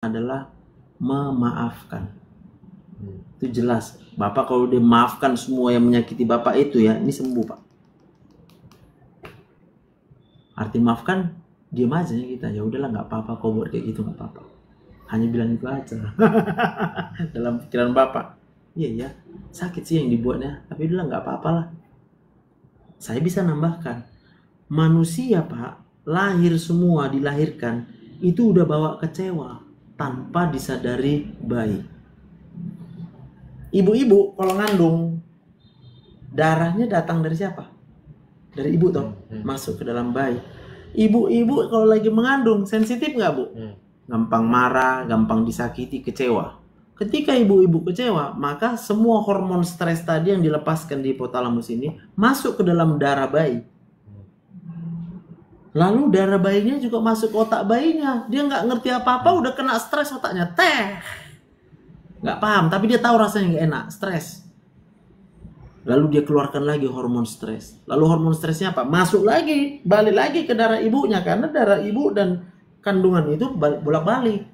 adalah memaafkan. Itu jelas. Bapak kalau dia maafkan semua yang menyakiti Bapak itu ya, ini sembuh Pak. Arti maafkan, diam aja ya kita. Ya udahlah nggak apa-apa kau buat kayak gitu, nggak apa-apa. Hanya bilang itu aja. Dalam pikiran Bapak. Iya ya, sakit sih yang dibuatnya. Tapi udahlah nggak apa-apa lah. Saya bisa nambahkan. Manusia Pak, lahir semua, dilahirkan. Itu udah bawa kecewa. Tanpa disadari bayi. Ibu-ibu kalau ngandung, darahnya datang dari siapa? Dari ibu toh, masuk ke dalam bayi. Ibu-ibu kalau lagi mengandung, sensitif nggak Bu? Gampang marah, gampang disakiti, kecewa. Ketika ibu-ibu kecewa, maka semua hormon stres tadi yang dilepaskan di hipotalamus ini masuk ke dalam darah bayi. Lalu darah bayinya juga masuk ke otak bayinya. Dia nggak ngerti apa-apa, udah kena stres otaknya. Nggak paham, tapi dia tahu rasanya nggak enak, stres. Lalu dia keluarkan lagi hormon stres. Lalu hormon stresnya apa? Masuk lagi, balik lagi ke darah ibunya. Karena darah ibu dan kandungan itu bolak-balik.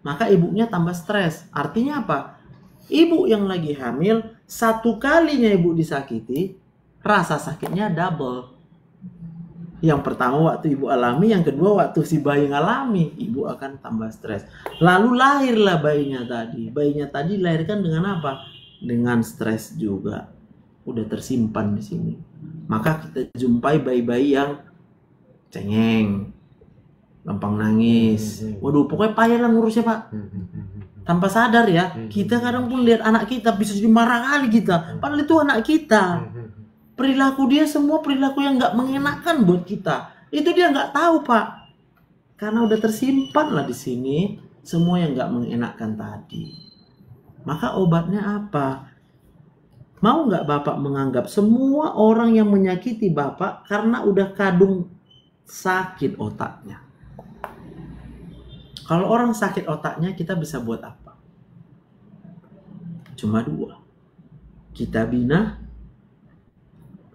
Maka ibunya tambah stres. Artinya apa? Ibu yang lagi hamil, satu kalinya ibu disakiti, rasa sakitnya double. Yang pertama waktu ibu alami, yang kedua waktu si bayi ngalami, ibu akan tambah stres. Lalu lahirlah bayinya tadi. Bayinya tadi dilahirkan dengan apa? Dengan stres juga. Udah tersimpan di sini. Maka kita jumpai bayi-bayi yang cengeng, gampang nangis. Waduh, pokoknya payah lah ngurusnya Pak. Tanpa sadar ya, kita kadang pun lihat anak kita bisa jadi marah kali kita. Padahal itu anak kita. Perilaku dia semua perilaku yang nggak mengenakan buat kita. Itu dia nggak tahu Pak. Karena udah tersimpan lah di sini semua yang nggak mengenakan tadi. Maka obatnya apa? Mau nggak Bapak menganggap semua orang yang menyakiti Bapak karena udah kadung sakit otaknya? Kalau orang sakit otaknya kita bisa buat apa? Cuma dua. Kita bina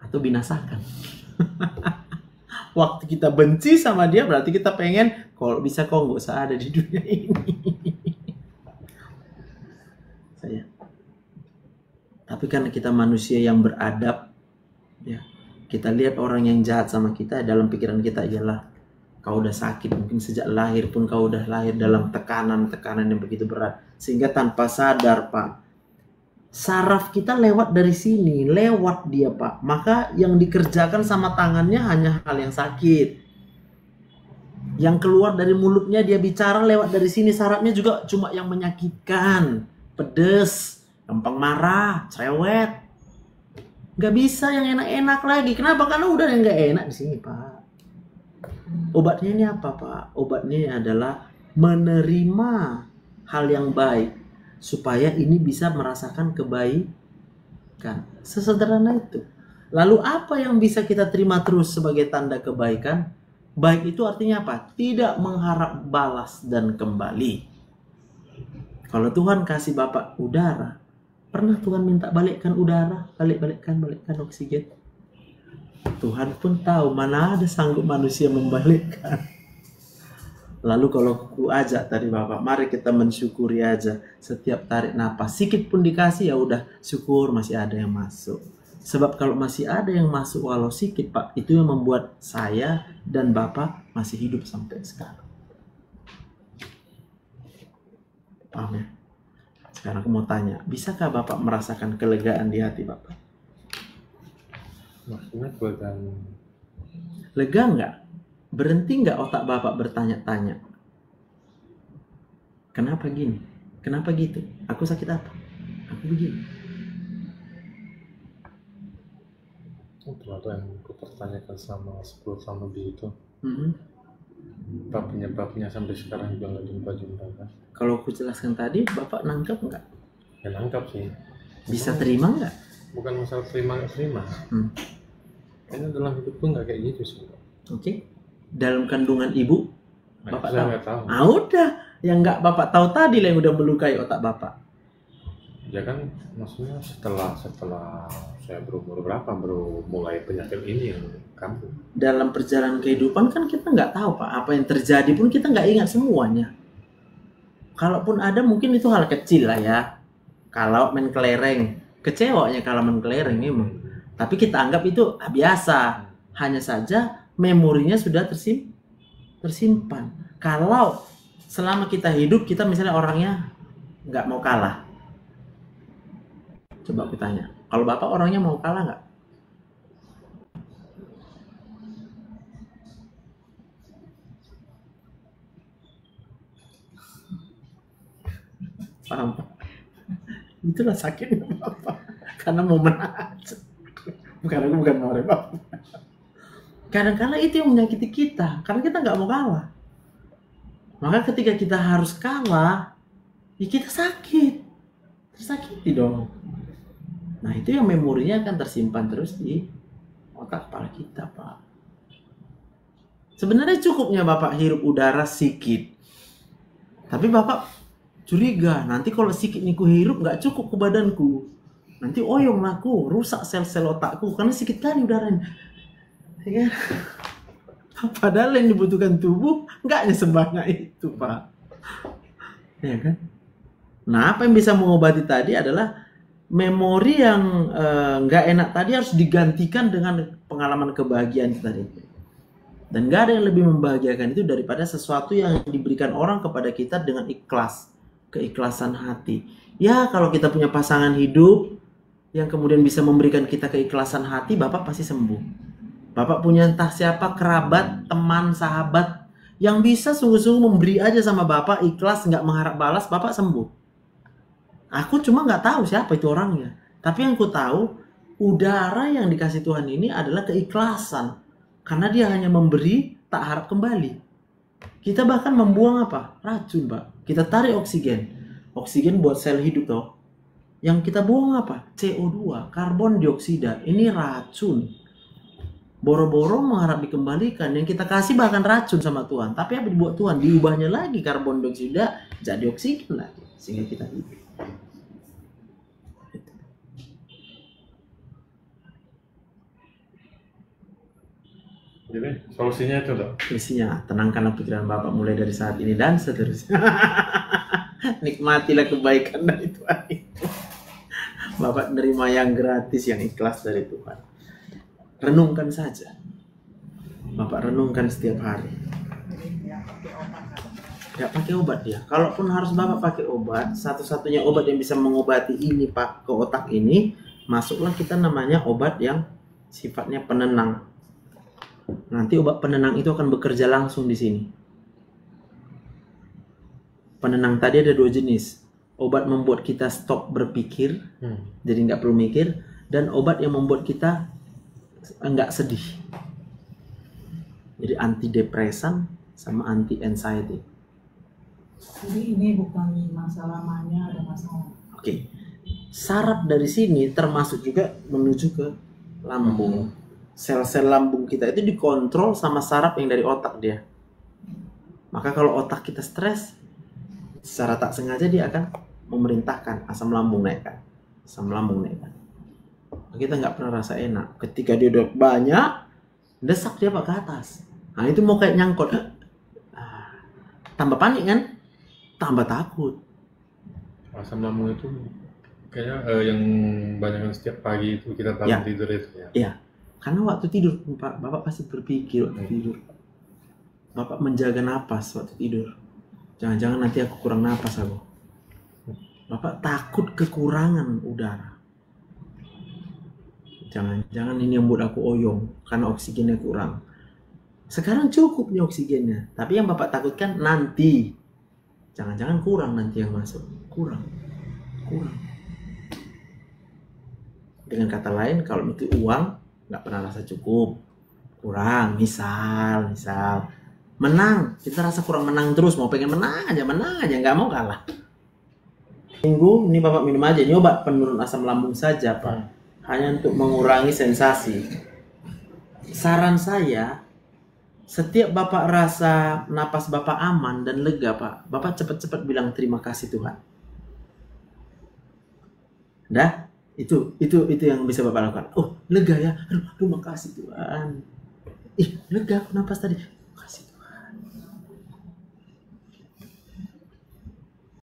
atau binasakan. Waktu kita benci sama dia berarti kita pengen kalau bisa kau nggak usah ada di dunia ini. Saya. Tapi karena kita manusia yang beradab, ya kita lihat orang yang jahat sama kita dalam pikiran kita ialah kau udah sakit mungkin sejak lahir pun kau udah lahir dalam tekanan yang begitu berat sehingga tanpa sadar Pak. Saraf kita lewat dari sini, lewat dia Pak. Maka yang dikerjakan sama tangannya hanya hal yang sakit. Yang keluar dari mulutnya dia bicara lewat dari sini, sarafnya juga cuma yang menyakitkan. Pedes, gampang marah, cerewet. Gak bisa yang enak-enak lagi. Kenapa? Karena udah yang gak enak di sini Pak. Obatnya ini apa Pak? Obatnya adalah menerima hal yang baik. Supaya ini bisa merasakan kebaikan. Sesederhana itu. Lalu apa yang bisa kita terima terus sebagai tanda kebaikan? Baik itu artinya apa? Tidak mengharap balas dan kembali. Kalau Tuhan kasih Bapak udara, pernah Tuhan minta balikkan udara? Balikkan oksigen. Tuhan pun tahu mana ada sanggup manusia membalikkan. Lalu kalau ku ajak tadi Bapak, mari kita mensyukuri aja setiap tarik napas. Sedikit pun dikasih ya udah syukur masih ada yang masuk. Sebab kalau masih ada yang masuk walau sedikit Pak, itu yang membuat saya dan Bapak masih hidup sampai sekarang. Paham ya? Sekarang aku mau tanya, bisakah Bapak merasakan kelegaan di hati Bapak? Maksudnya kelegaan? Lega nggak? Berhenti nggak otak Bapak bertanya-tanya? Kenapa gini? Kenapa gitu? Aku sakit apa? Aku begini. Itu ada yang aku pertanyakan selama 10 tahun lebih itu. Penyebabnya sampai sekarang juga nggak jumpa kan? Kalau aku jelaskan tadi, Bapak nangkep nggak? Ya nangkap sih. Bisa terima nggak? Bukan masalah terima nggak terima. Kayaknya dalam hidupku nggak kayak gitu sih. Oke. Dalam kandungan ibu, Bapak tahu. Ah udah, yang nggak Bapak tahu tadi lah yang udah melukai otak Bapak. Ya kan, maksudnya setelah saya berumur berapa baru mulai penyakit ini yang kambuh. Dalam perjalanan kehidupan kan kita nggak tahu Pak, apa yang terjadi pun kita nggak ingat semuanya. Kalaupun ada mungkin itu hal kecil lah ya. Kalau main kelereng, kecewanya kalau main kelereng emang. Tapi kita anggap itu biasa. Hanya saja memorinya sudah tersimpan. Kalau selama kita hidup, kita misalnya orangnya nggak mau kalah. Coba aku tanya, kalau Bapak orangnya mau kalah nggak? Paham? Itulah sakitnya Bapak. Karena mau menang. Bukan marah Bapak. Kadang-kadang itu yang menyakiti kita. Karena kita nggak mau kalah. Maka ketika kita harus kalah, ya kita sakit. Tersakiti dong. Nah itu yang memorinya akan tersimpan terus di otak kepala kita, Pak. Sebenarnya cukupnya Bapak hirup udara sedikit. Tapi Bapak curiga, nanti kalau sedikit nih ku hirup nggak cukup ke badanku. Nanti oyong aku, rusak sel-sel otakku karena sedikit kali udaranya. Ya. Padahal yang dibutuhkan tubuh nggak sebanyak itu, Pak. Ya kan? Nah, apa yang bisa mengobati tadi adalah memori yang nggak enak tadi harus digantikan dengan pengalaman kebahagiaan tadi. Dan nggak ada yang lebih membahagiakan itu daripada sesuatu yang diberikan orang kepada kita dengan ikhlas, keikhlasan hati. Ya, kalau kita punya pasangan hidup yang kemudian bisa memberikan kita keikhlasan hati, Bapak pasti sembuh. Bapak punya entah siapa, kerabat, teman, sahabat yang bisa sungguh-sungguh memberi aja sama Bapak, ikhlas, nggak mengharap balas, Bapak sembuh. Aku cuma nggak tahu siapa itu orangnya. Tapi yang ku tahu, udara yang dikasih Tuhan ini adalah keikhlasan. Karena dia hanya memberi, tak harap kembali. Kita bahkan membuang apa? Racun, Pak. Kita tarik oksigen. Oksigen buat sel hidup toh. Yang kita buang apa? CO2, karbon dioksida. Ini racun. Boro-boro mengharap dikembalikan. Yang kita kasih bahkan racun sama Tuhan. Tapi apa dibuat Tuhan? Diubahnya lagi karbon dioksida jadi oksigen lagi. Sehingga kita hidup. Jadi solusinya itu dok? Solusinya, tenangkanlah pikiran Bapak mulai dari saat ini dan seterusnya. Nikmatilah kebaikan dari Tuhan itu. Bapak menerima yang gratis, yang ikhlas dari Tuhan. Renungkan saja. Bapak renungkan setiap hari. Gak pakai obat dia. Kalaupun harus Bapak pakai obat, satu-satunya obat yang bisa mengobati ini Pak ke otak ini, masuklah kita namanya obat yang sifatnya penenang. Nanti obat penenang itu akan bekerja langsung di sini. Penenang tadi ada 2 jenis. Obat membuat kita stop berpikir, jadi nggak perlu mikir, dan obat yang membuat kita nggak sedih. Jadi antidepresan sama anti anxiety. Jadi ini bukan masalah mania, ada masalah. Oke. Saraf dari sini termasuk juga menuju ke lambung. Sel-sel lambung kita itu dikontrol sama saraf yang dari otak dia. Maka kalau otak kita stres, secara tak sengaja dia akan memerintahkan asam lambung naikkan. Asam lambung naikkan. Kita nggak pernah rasa enak. Ketika dia udah banyak, desak dia Pak ke atas. Nah itu mau kayak nyangkut. Tambah panik kan? Tambah takut. Asam lambung itu kayaknya yang banyak setiap pagi itu kita bangun tidur itu ya. Iya. Karena waktu tidur Pak, Bapak pasti berpikir waktu tidur. Bapak menjaga napas waktu tidur. Jangan-jangan nanti aku kurang napas aku. Bapak takut kekurangan udara. Jangan-jangan ini yang buat aku oyong karena oksigennya kurang. Sekarang cukup nih oksigennya, tapi yang Bapak takutkan nanti. Jangan-jangan kurang nanti yang masuk. Kurang. Dengan kata lain, kalau itu uang nggak pernah rasa cukup, kurang. Misal menang, kita rasa kurang menang terus, mau pengen menang aja, nggak mau kalah. Minggu ini Bapak minum aja, ini obat penurun asam lambung saja Pak, hanya untuk mengurangi sensasi. Saran saya, setiap Bapak rasa napas Bapak aman dan lega Pak, Bapak cepat-cepat bilang terima kasih Tuhan. Dah, itu yang bisa Bapak lakukan. Oh lega ya, aduh makasih Tuhan. Ih lega aku napas tadi.